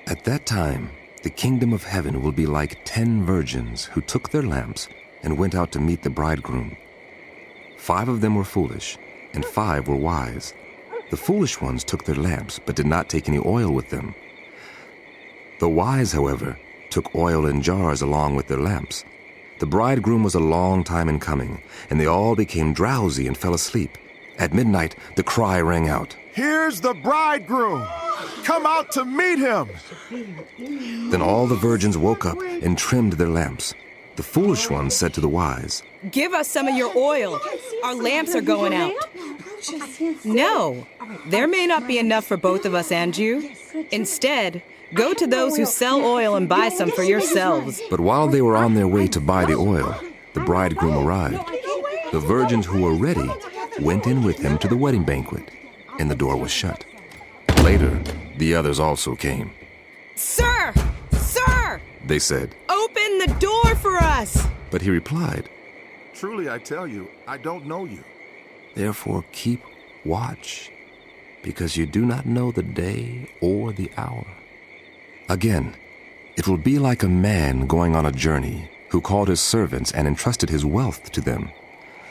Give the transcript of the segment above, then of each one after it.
At that time, the kingdom of heaven will be like 10 virgins who took their lamps and went out to meet the bridegroom. 5 of them were foolish, and 5 were wise. The foolish ones took their lamps, but did not take any oil with them. The wise, however, took oil in jars along with their lamps. The bridegroom was a long time in coming, and they all became drowsy and fell asleep. At midnight, the cry rang out, "Here's the bridegroom! Come out to meet him!" Then all the virgins woke up and trimmed their lamps. The foolish ones said to the wise, "Give us some of your oil. Our lamps are going out." "No, there may not be enough for both of us and you. Instead, go to those who sell oil and buy some for yourselves." But while they were on their way to buy the oil, the bridegroom arrived. The virgins who were ready went in with him to the wedding banquet, and the door was shut. Later, the others also came. "Sir! Sir!" They said, "Open the door for us!" But he replied, "Truly I tell you, I don't know you." "Therefore keep watch, because you do not know the day or the hour." Again, it will be like a man going on a journey who called his servants and entrusted his wealth to them.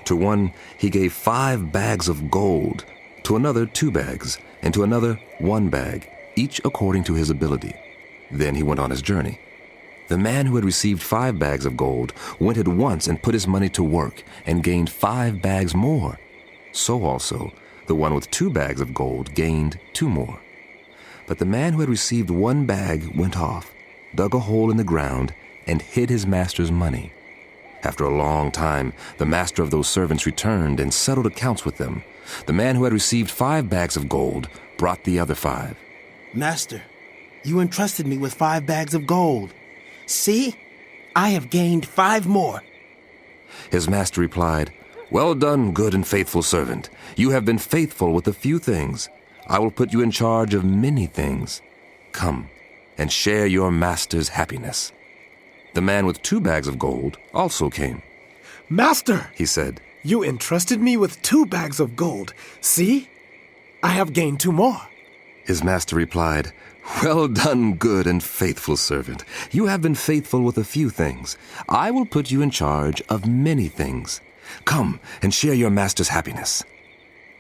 To one he gave 5 bags of gold, to another 2 bags, and to another 1 bag, each according to his ability. Then he went on his journey. The man who had received 5 bags of gold went at once and put his money to work and gained 5 bags more. So also the one with 2 bags of gold gained 2 more. But the man who had received 1 bag went off, dug a hole in the ground, and hid his master's money. After a long time, the master of those servants returned and settled accounts with them. The man who had received 5 bags of gold brought the other 5. "Master, you entrusted me with 5 bags of gold. See, I have gained 5 more." His master replied, "Well done, good and faithful servant. You have been faithful with a few things. I will put you in charge of many things. Come and share your master's happiness." The man with 2 bags of gold also came. "Master," he said, "you entrusted me with 2 bags of gold. See, I have gained 2 more." His master replied, "Well done, good and faithful servant. You have been faithful with a few things. I will put you in charge of many things. Come and share your master's happiness."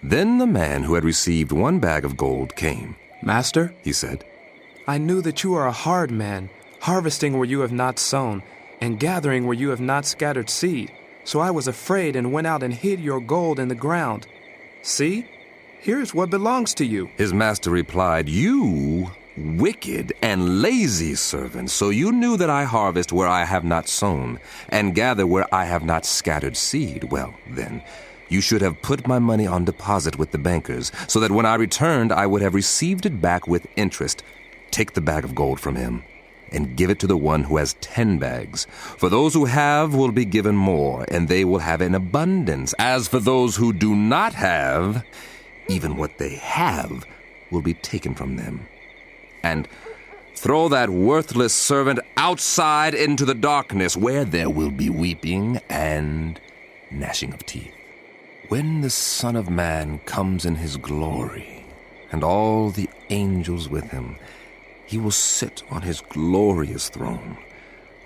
Then the man who had received 1 bag of gold came. "Master," he said, "I knew that you are a hard man, harvesting where you have not sown, and gathering where you have not scattered seed. So I was afraid and went out and hid your gold in the ground. See, here's what belongs to you." His master replied, "You wicked and lazy servant, so you knew that I harvest where I have not sown, and gather where I have not scattered seed. Well, then, you should have put my money on deposit with the bankers, so that when I returned I would have received it back with interest. Take the bag of gold from him, and give it to the one who has 10 bags. For those who have will be given more, and they will have in abundance. As for those who do not have, even what they have will be taken from them. And throw that worthless servant outside into the darkness, where there will be weeping and gnashing of teeth. When the Son of Man comes in his glory, and all the angels with him, he will sit on his glorious throne.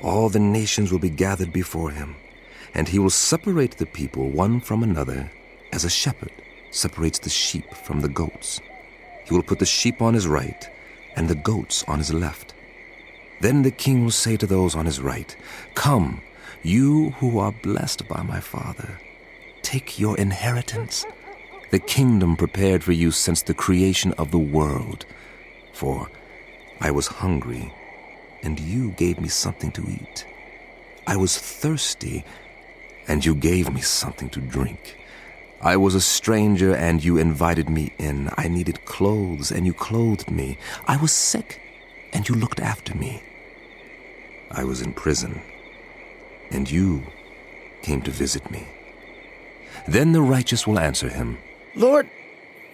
All the nations will be gathered before him, and he will separate the people one from another, as a shepherd separates the sheep from the goats. He will put the sheep on his right, and the goats on his left. Then the king will say to those on his right, "Come, you who are blessed by my Father, take your inheritance, the kingdom prepared for you since the creation of the world. For I was hungry, and you gave me something to eat. I was thirsty, and you gave me something to drink. I was a stranger, and you invited me in. I needed clothes, and you clothed me. I was sick, and you looked after me. I was in prison, and you came to visit me." Then the righteous will answer him, "Lord,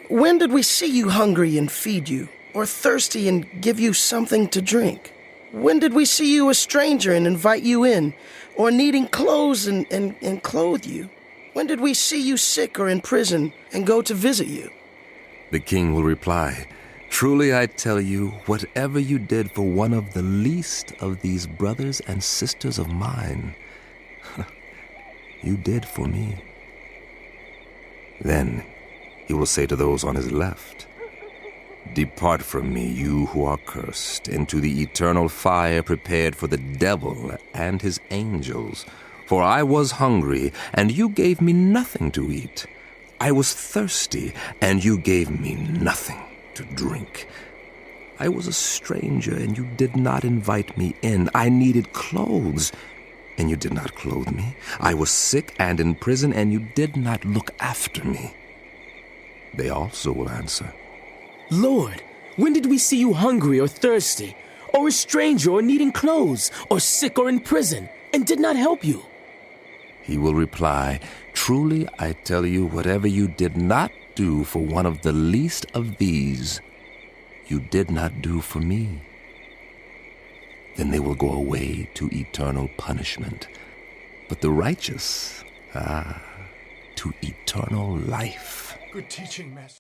when did we see you hungry and feed you, or thirsty and give you something to drink? When did we see you a stranger and invite you in, or needing clothes and clothe you? When did we see you sick or in prison and go to visit you?" The king will reply, Truly I tell you, whatever you did for one of the least of these brothers and sisters of mine, you did for me. Then he will say to those on his left, Depart from me, you who are cursed, into the eternal fire prepared for the devil and his angels. For I was hungry, and you gave me nothing to eat. I was thirsty, and you gave me nothing to drink. I was a stranger, and you did not invite me in. I needed clothes, and you did not clothe me. I was sick and in prison, and you did not look after me. They also will answer, Lord, when did we see you hungry or thirsty, or a stranger or needing clothes, or sick or in prison, and did not help you? He will reply, Truly I tell you, whatever you did not do for one of the least of these, you did not do for me. Then they will go away to eternal punishment, but the righteous, to eternal life. Good teaching, Master.